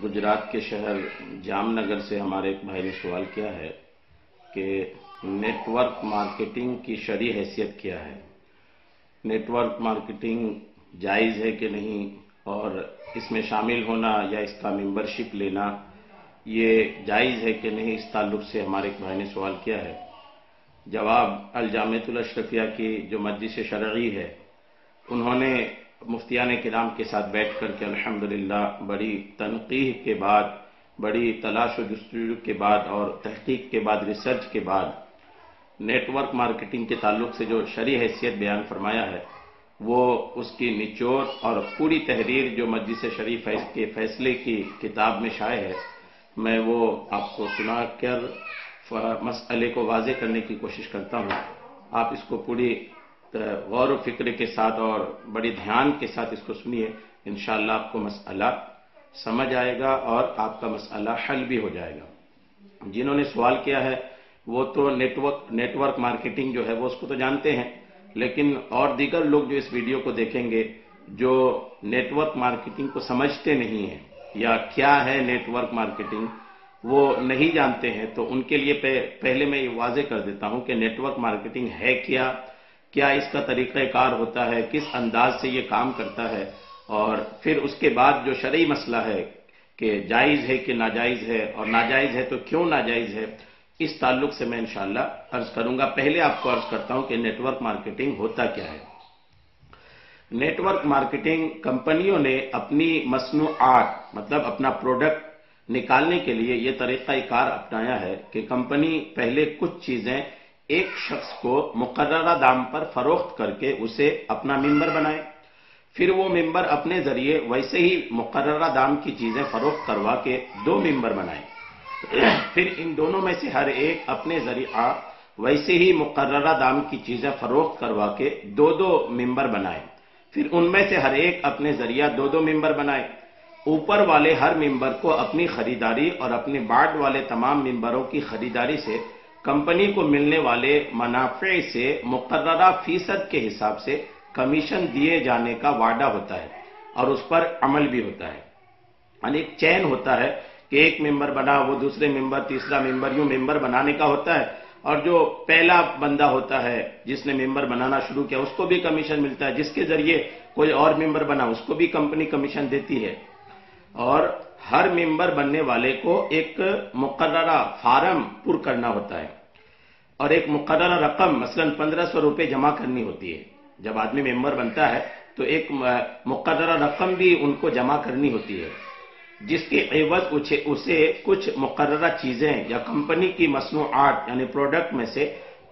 گجرات کے شہر جام نگر سے ہمارے ایک بھائی نے سوال کیا ہے کہ نیٹ ورک مارکیٹنگ کی شرعی حیثیت کیا ہے، نیٹ ورک مارکیٹنگ جائز ہے کہ نہیں، اور اس میں شامل ہونا یا اس کا ممبرشپ لینا یہ جائز ہے کہ نہیں، اس تعلق سے ہمارے ایک بھائی نے سوال کیا ہے۔ جواب، الجامعۃ الاشرفیہ کی جو مجلس شرعی ہے انہوں نے مفتیان کرام کے ساتھ بیٹھ کر کے الحمدللہ بڑی تنقیح کے بعد، بڑی تلاش و جستجو کے بعد اور تحقیق کے بعد، ریسرچ کے بعد نیٹ ورک مارکیٹنگ کے تعلق سے جو شرعی حیثیت بیان فرمایا ہے وہ اس کی نچوڑ اور پوری تحریر جو مجلس شرعی کے فیصلے کی کتاب میں شائع ہے، میں وہ آپ کو سنا کر مسئلے کو واضح کرنے کی کوشش کرتا ہوں۔ آپ اس کو پوری غور و فکر کے ساتھ اور بڑی دھیان کے ساتھ اس کو سنیے، انشاءاللہ آپ کو مسئلہ سمجھ آئے گا اور آپ کا مسئلہ حل بھی ہو جائے گا۔ جنہوں نے سوال کیا ہے وہ تو نیٹ ورک مارکیٹنگ جو ہے وہ اس کو تو جانتے ہیں، لیکن اور دیگر لوگ جو اس ویڈیو کو دیکھیں گے جو نیٹ ورک مارکیٹنگ کو سمجھتے نہیں ہیں یا کیا ہے نیٹ ورک مارکیٹنگ وہ نہیں جانتے ہیں، تو ان کے لیے پہلے میں یہ واضح کر دیتا ہوں کہ نیٹ ورک مارکیٹنگ ہے کیا اس کا طریقہ کار ہوتا ہے، کس انداز سے یہ کام کرتا ہے، اور پھر اس کے بعد جو شرعی مسئلہ ہے کہ جائز ہے کہ ناجائز ہے، اور ناجائز ہے تو کیوں ناجائز ہے، اس تعلق سے میں انشاءاللہ عرض کروں گا۔ پہلے آپ کو عرض کرتا ہوں کہ نیٹ ورک مارکیٹنگ ہوتا کیا ہے۔ نیٹ ورک مارکیٹنگ کمپنیوں نے اپنی مصنوعات مطلب اپنا پروڈکٹ نکالنے کے لیے یہ طریقہ کار اپنایا ہے کہ کمپنی پہلے کچھ چیزیں ایک شخص کو مقررہ دام پر فروخت کر کے اسے اپنا ممبر بنائے، پھر وہ ممبر اپنے ذریعے ویسے ہی مقررہ دام کی چیزیں فروخت کروا کے 2 ممبر بنائے، پھر ان دونوں میں سے ہر ایک اپنے ذریعہ ویسے ہی مقررہ دام کی چیزیں فروخت کروا کے 2 ممبر بنائے، پھر ان میں سے ہر ایک اپنے ذریعہ 2 ممبر بنائے۔ اوپر والے ہر ممبر کو اپنی خریداری اور اپنے بعد والے تمام ممبروں کی خریداری سے کمپنی کو ملنے والے منافع سے مقررہ فیصد کے حساب سے کمیشن دیے جانے کا وعدہ ہوتا ہے اور اس پر عمل بھی ہوتا ہے۔ یعنی ایک چین ہوتا ہے کہ ایک ممبر بنا، وہ دوسرے ممبر، تیسرا ممبر، یوں ممبر بنانے کا ہوتا ہے، اور جو پہلا بندہ ہوتا ہے جس نے ممبر بنانا شروع کیا اس کو بھی کمیشن ملتا ہے، جس کے ذریعے کوئی اور ممبر بنا اس کو بھی کمپنی کمیشن دیتی ہے، اور ہر ممبر بننے والے کو ایک مقررہ فارم پر کرنا ہوتا ہے اور ایک مقررہ رقم مثلا 1500 روپے جمع کرنی ہوتی ہے۔ جب آدمی ممبر بنتا ہے تو ایک مقررہ رقم بھی ان کو جمع کرنی ہوتی ہے، جس کے عوض اسے کچھ مقررہ چیزیں یا کمپنی کی مصنوعات یعنی پروڈکٹ میں سے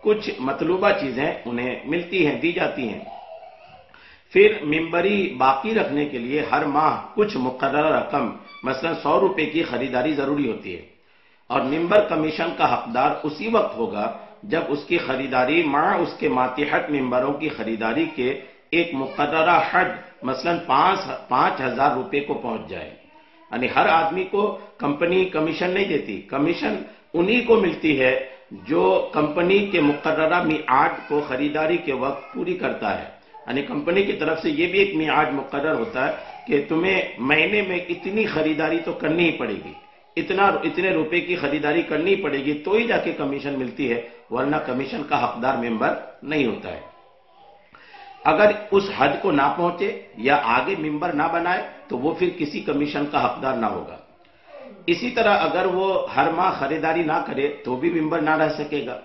کچھ مطلوبہ چیزیں انہیں ملتی ہیں، دی جاتی ہیں۔ پھر ممبری باقی رکھنے کے لیے ہر ماہ کچھ مقررہ رقم مثلا 100 روپے کی خریداری ضروری ہوتی ہے، اور ممبر کمیشن کا حقدار اسی وقت ہوگا جب اس کی خریداری مع اس کے ماتحت ممبروں کی خریداری کے ایک مقررہ حد مثلا 5,000 روپے کو پہنچ جائے۔ یعنی ہر آدمی کو کمپنی کمیشن نہیں دیتی، کمیشن انہی کو ملتی ہے جو کمپنی کے مقررہ میعاد کو خریداری کے وقت پوری کرتا ہے۔ یعنی کمپنی کی طرف سے یہ بھی ایک میعاد مقرر ہوتا ہے کہ تمہیں مہینے میں اتنی خریداری تو کرنی ہی پڑے گی، اتنے روپے کی خریداری کرنی پڑے گی تو ہی جا کے کمیشن ملتی ہے، ورنہ کمیشن کا حقدار ممبر نہیں ہوتا ہے۔ اگر اس حد کو نہ پہنچے یا آگے ممبر نہ بنائے تو وہ پھر کسی کمیشن کا حقدار نہ ہوگا۔ اسی طرح اگر وہ ہر ماہ خریداری نہ کرے تو بھی ممبر نہ رہ سکے گا۔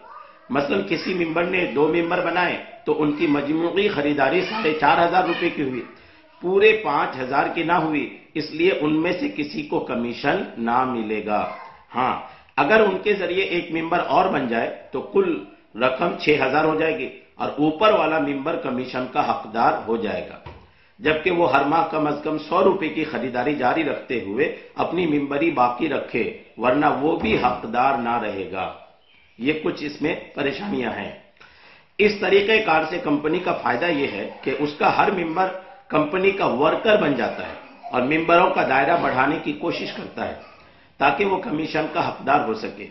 مثلا کسی ممبر نے 2 ممبر بنائے تو ان کی مجموعی خریداری 4,500 روپے کی ہوئی، پورے 5,000 کی نہ ہوئی، اس لیے ان میں سے کسی کو کمیشن نہ ملے گا۔ ہاں، اگر ان کے ذریعے ایک ممبر اور بن جائے تو کل رقم 6,000 ہو جائے گی اور اوپر والا ممبر کمیشن کا حقدار ہو جائے گا، جبکہ وہ ہر ماہ کم از کم 100 روپے کی خریداری جاری رکھتے ہوئے اپنی ممبری باقی رکھے، ورنہ وہ بھی حقدار نہ رہے گا۔ یہ کچھ اس میں پریشانیاں ہیں۔ اس طریقہ کار سے کمپنی کا فائدہ یہ ہے کہ اس کا ہر ممبر کمپنی کا ورکر بن جاتا ہے اور ممبروں کا دائرہ بڑھانے کی کوشش کرتا ہے تاکہ وہ کمیشن کا حقدار ہو سکے۔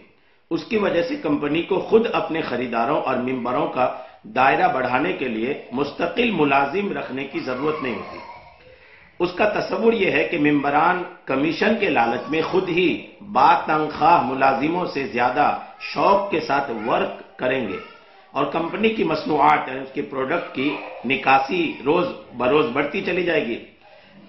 اس کی وجہ سے کمپنی کو خود اپنے خریداروں اور ممبروں کا دائرہ بڑھانے کے لیے مستقل ملازم رکھنے کی ضرورت نہیں ہوتی۔ اس کا تصور یہ ہے کہ ممبران کمیشن کے لالچ میں خود ہی با تنخواہ ملازموں سے زیادہ شوق کے ساتھ ورک کریں گے اور کمپنی کی مصنوعات یعنی اس کے پروڈکٹ کی نکاسی روز بروز بڑھتی چلی جائے گی۔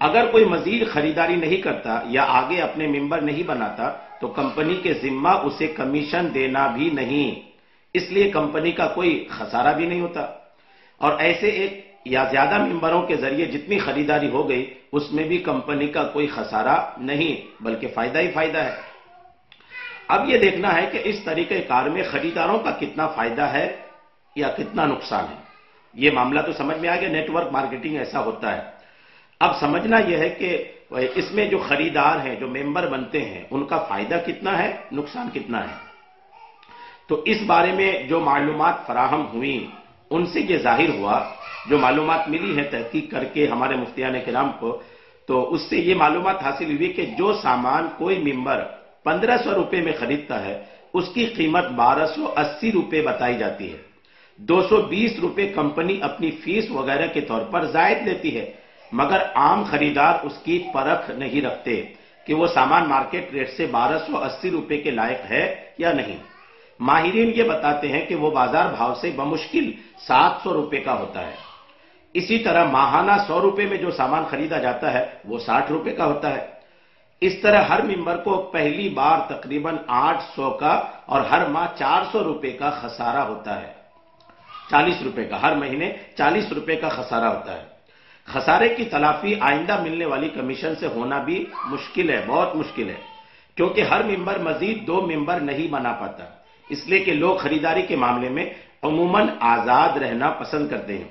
اگر کوئی مزید خریداری نہیں کرتا یا آگے اپنے ممبر نہیں بناتا تو کمپنی کے ذمہ اسے کمیشن دینا بھی نہیں، اس لیے کمپنی کا کوئی خسارہ بھی نہیں ہوتا، اور ایسے ایک یا زیادہ ممبروں کے ذریعے جتنی خریداری ہو گئی اس میں بھی کمپنی کا کوئی خسارہ نہیں بلکہ فائدہ ہی فائدہ ہے۔ اب یہ دیکھنا ہے کہ اس طریقہ کار میں خریداروں کا کتنا فائدہ ہے یا کتنا نقصان ہے۔ یہ معاملہ تو سمجھ میں آ گیا، نیٹ ورک مارکیٹنگ ایسا ہوتا ہے۔ اب سمجھنا یہ ہے کہ اس میں جو خریدار ہیں، جو ممبر بنتے ہیں، ان کا فائدہ کتنا ہے، نقصان کتنا ہے۔ تو اس بارے میں جو معلومات فراہم ہوئی ان سے یہ ظاہر ہوا، جو معلومات ملی ہیں تحقیق کر کے ہمارے مفتیان کرام کو، تو اس سے یہ معلومات حاصل ہوئی کہ جو سامان کوئی ممبر 1500 روپے میں خریدتا ہے اس کی قیمت 1280 روپے بتائی جاتی ہے۔ 220 روپے کمپنی اپنی فیس وغیرہ کے طور پر زائد لیتی ہے، مگر عام خریدار اس کی پرکھ نہیں رکھتے کہ وہ سامان مارکیٹ ریٹ سے 1280 روپے کے لائق ہے یا نہیں۔ ماہرین یہ بتاتے ہیں کہ وہ بازار بھاؤ سے بمشکل 700 روپے کا ہوتا ہے۔ اسی طرح ماہانہ 100 روپے میں جو سامان خریدا جاتا ہے وہ 60 روپے کا ہوتا ہے۔ اس طرح ہر ممبر کو پہلی بار تقریباً 800 کا اور ہر ماہ 400 روپے کا خسارہ ہوتا ہے۔ 40 روپے کا، ہر مہینے 40 روپے کا خسارہ ہوتا ہے۔ خسارے کی تلافی آئندہ ملنے والی کمیشن سے ہونا بھی مشکل ہے، بہت مشکل ہے، کیونکہ ہر ممبر مزید 2 ممبر نہیں بنا پاتا، اس لیے کہ لوگ خریداری کے معاملے میں عموماً آزاد رہنا پسند کرتے ہیں،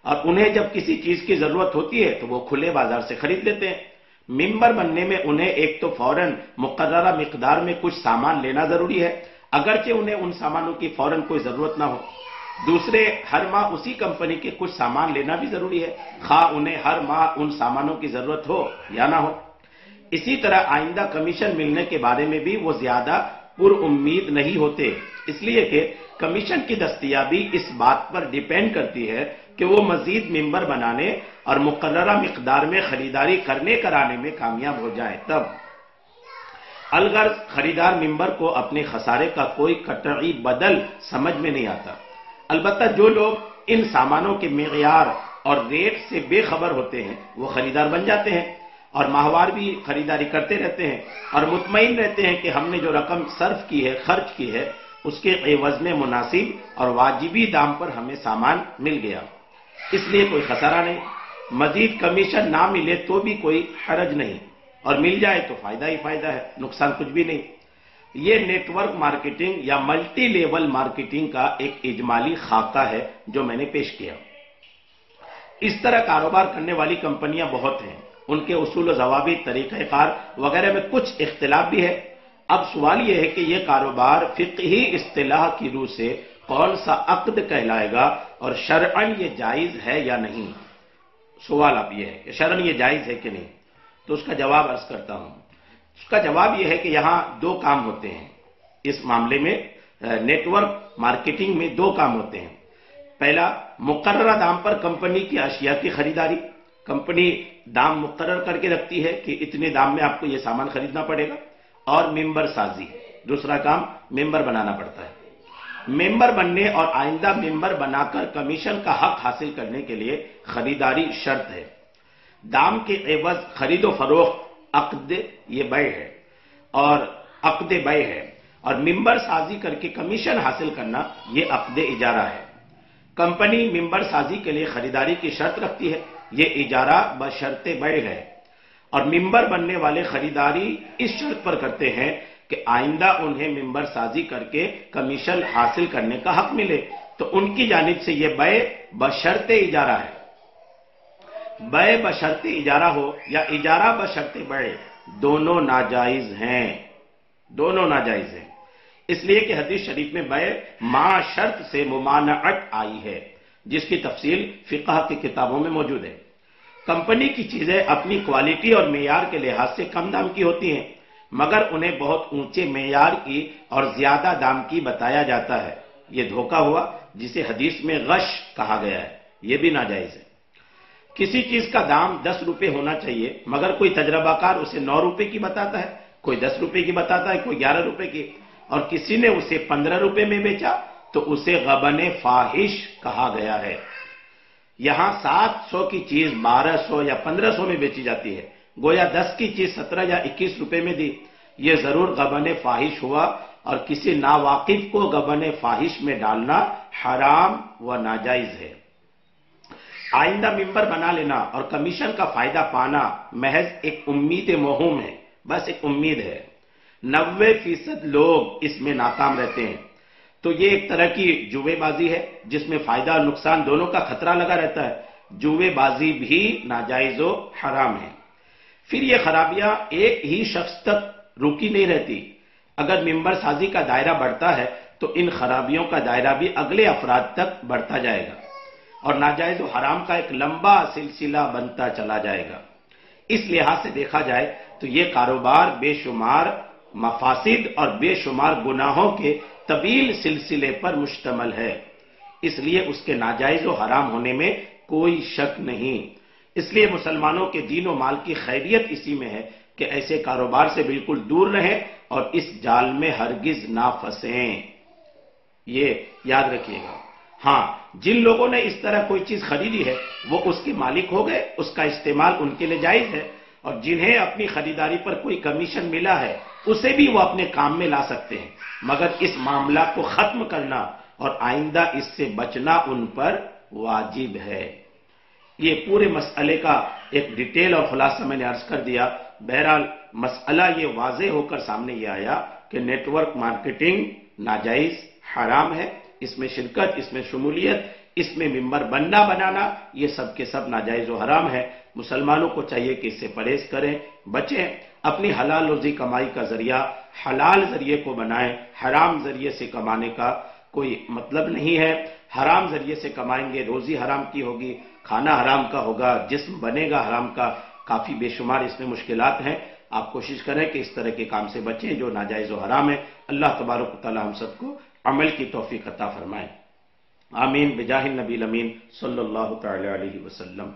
اور انہیں جب کسی چیز کی ضرورت ہوتی ہے تو وہ کھلے بازار سے خرید لیتے ہیں۔ ممبر بننے میں انہیں ایک تو فوراً مقررہ مقدار میں کچھ سامان لینا ضروری ہے، اگرچہ انہیں ان سامانوں کی فوراً کوئی ضرورت نہ ہو۔ دوسرے، ہر ماہ اسی کمپنی کے کچھ سامان لینا بھی ضروری ہے، خواہ انہیں ہر ماہ ان سامانوں کی ضرورت ہو یا نہ ہو۔ اسی طرح آئندہ کمیشن ملنے کے بارے میں بھی وہ زیادہ پر امید نہیں ہوتے، اس لیے کہ کمیشن کی دستیابی اس بات پر ڈیپینڈ کرتی ہے کہ وہ مزید ممبر بنانے اور مقررہ مقدار میں خریداری کرنے کرانے میں کامیاب ہو جائیں تب۔ الغرض خریدار ممبر کو اپنے خسارے کا کوئی قطعی بدل سمجھ میں نہیں آتا۔ البتہ جو لوگ ان سامانوں کے معیار اور ریٹ سے بے خبر ہوتے ہیں وہ خریدار بن جاتے ہیں اور ماہوار بھی خریداری کرتے رہتے ہیں اور مطمئن رہتے ہیں کہ ہم نے جو رقم صرف کی ہے، خرچ کی ہے، اس کے عوض میں مناسب اور واجبی دام پر ہمیں سامان مل گیا، اس لیے کوئی خسارہ نہیں۔ مزید کمیشن نہ ملے تو بھی کوئی حرج نہیں، اور مل جائے تو فائدہ ہی فائدہ ہے، نقصان کچھ بھی نہیں۔ یہ نیٹ ورک مارکیٹنگ یا ملٹی لیول مارکیٹنگ کا ایک اجمالی خاکہ ہے جو میں نے پیش کیا۔ اس طرح کاروبار کرنے والی کمپنیاں بہت ہیں، ان کے اصول و ضوابط، طریقہ کار وغیرہ میں کچھ اختلاف بھی ہے۔ اب سوال یہ ہے کہ یہ کاروبار فقہی اصطلاح کی روح سے کون سا عقد کہلائے گا اور شرعاً یہ جائز ہے یا نہیں۔ سوال اب یہ ہے کہ شرعاً یہ جائز ہے کہ نہیں، تو اس کا جواب عرض کرتا ہوں۔ اس کا جواب یہ ہے کہ یہاں 2 کام ہوتے ہیں اس معاملے میں، نیٹ ورک مارکیٹنگ میں 2 کام ہوتے ہیں۔ پہلا، مقررہ دام پر کمپنی کی اشیاء کی خریداری، کمپنی دام مقرر کر کے رکھتی ہے کہ اتنے دام میں آپ کو یہ سامان خریدنا پڑے گا، اور ممبر سازی، دوسرا کام ممبر بنانا پڑتا ہے۔ ممبر بننے اور آئندہ ممبر بنا کر کمیشن کا حق حاصل کرنے کے لیے خریداری شرط ہے۔ دام کے عوض خرید و فروخت عقد یہ بیع ہے اور عقد بیع ہے، اور ممبر سازی کر کے کمیشن حاصل کرنا یہ عقد اجارہ ہے۔ کمپنی ممبر سازی کے لیے خریداری کی شرط رکھتی ہے، یہ اجارہ بشرط بیع ہے، اور ممبر بننے والے خریداری اس شرط پر کرتے ہیں کہ آئندہ انہیں ممبر سازی کر کے کمیشن حاصل کرنے کا حق ملے، تو ان کی جانب سے یہ بیع بشرط اجارہ ہے۔ بیع بشرط اجارہ ہو یا اجارہ بشرط بیع، دونوں ناجائز ہیں، دونوں ناجائز ہیں، اس لیے کہ حدیث شریف میں بیع مع شرط سے ممانعت آئی ہے، جس کی تفصیل فقہ کی کتابوں میں موجود ہے۔ کمپنی کی چیزیں اپنی کوالٹی اور معیار کے لحاظ سے کم دام کی ہوتی ہیں، مگر انہیں بہت اونچے معیار کی اور زیادہ دام کی بتایا جاتا ہے۔ یہ دھوکہ ہوا جسے حدیث میں غش کہا گیا ہے، یہ بھی ناجائز ہے۔ کسی چیز کا دام 10 روپے ہونا چاہیے مگر کوئی تجربہ کار اسے 9 روپے کی بتاتا ہے، کوئی 10 روپے کی بتاتا ہے، کوئی 11 روپے کی، اور کسی نے اسے 15 روپے میں بیچا تو اسے غبن فاحش کہا گیا ہے۔ یہاں 700 کی چیز 1200 یا 1500 میں بیچی جاتی ہے، گویا 10 کی چیز 17 یا 21 روپے میں دی، یہ ضرور غبن فاحش ہوا، اور کسی ناواقف کو غبن فاحش میں ڈالنا حرام و ناجائز ہے۔ آئندہ ممبر بنا لینا اور کمیشن کا فائدہ پانا محض ایک امید موہوم ہے، بس ایک امید ہے۔ 90% لوگ اس میں ناکام رہتے ہیں، تو یہ ایک طرح کی جوے بازی ہے جس میں فائدہ اور نقصان دونوں کا خطرہ لگا رہتا ہے۔ جوے بازی بھی ناجائز و حرام ہے۔ پھر یہ خرابیاں ایک ہی شخص تک رکی نہیں رہتی، اگر ممبر سازی کا دائرہ بڑھتا ہے تو ان خرابیوں کا دائرہ بھی اگلے افراد تک بڑھتا جائے گا اور ناجائز و حرام کا ایک لمبا سلسلہ بنتا چلا جائے گا۔ اس لحاظ سے دیکھا جائے تو یہ کاروبار بے شمار مفاسد اور بے شمار گناہوں کے طویل سلسلے پر مشتمل ہے، اس لیے اس کے ناجائز و حرام ہونے میں کوئی شک نہیں۔ اس لیے مسلمانوں کے دین و مال کی خیریت اسی میں ہے کہ ایسے کاروبار سے بالکل دور رہیں اور اس جال میں ہرگز نہ پھنسیں، یہ یاد رکھیے گا۔ ہاں، جن لوگوں نے اس طرح کوئی چیز خریدی ہے وہ اس کے مالک ہو گئے، اس کا استعمال ان کے لیے جائز ہے، اور جنہیں اپنی خریداری پر کوئی کمیشن ملا ہے اسے بھی وہ اپنے کام میں لا سکتے ہیں، مگر اس معاملہ کو ختم کرنا اور آئندہ اس سے بچنا ان پر واجب ہے۔ یہ پورے مسئلے کا ایک ڈیٹیل اور خلاصہ میں نے عرض کر دیا۔ بہرحال مسئلہ یہ واضح ہو کر سامنے یہ آیا کہ نیٹ ورک مارکیٹنگ ناجائز حرام ہے، اس میں شرکت، اس میں شمولیت، اس میں ممبر بننا بنانا، یہ سب کے سب ناجائز و حرام ہے۔ مسلمانوں کو چاہیے کہ اس سے پرہیز کریں، بچیں، اپنی حلال روزی کمائی کا ذریعہ حلال ذریعے کو بنائیں۔ حرام ذریعے سے کمانے کا کوئی مطلب نہیں ہے۔ حرام ذریعے سے کمائیں گے، روزی حرام کی ہوگی، کھانا حرام کا ہوگا، جسم بنے گا حرام کا، کافی بے شمار اس میں مشکلات ہیں۔ آپ کوشش کریں کہ اس طرح کے کام سے بچیں جو ناجائز و حرام ہے۔ اللہ تبارک و تعالی ہم سب کو عمل کی توفیق عطا فرمائے، آمین بجاہ النبی الامین صلی اللہ تعالی علیہ وسلم۔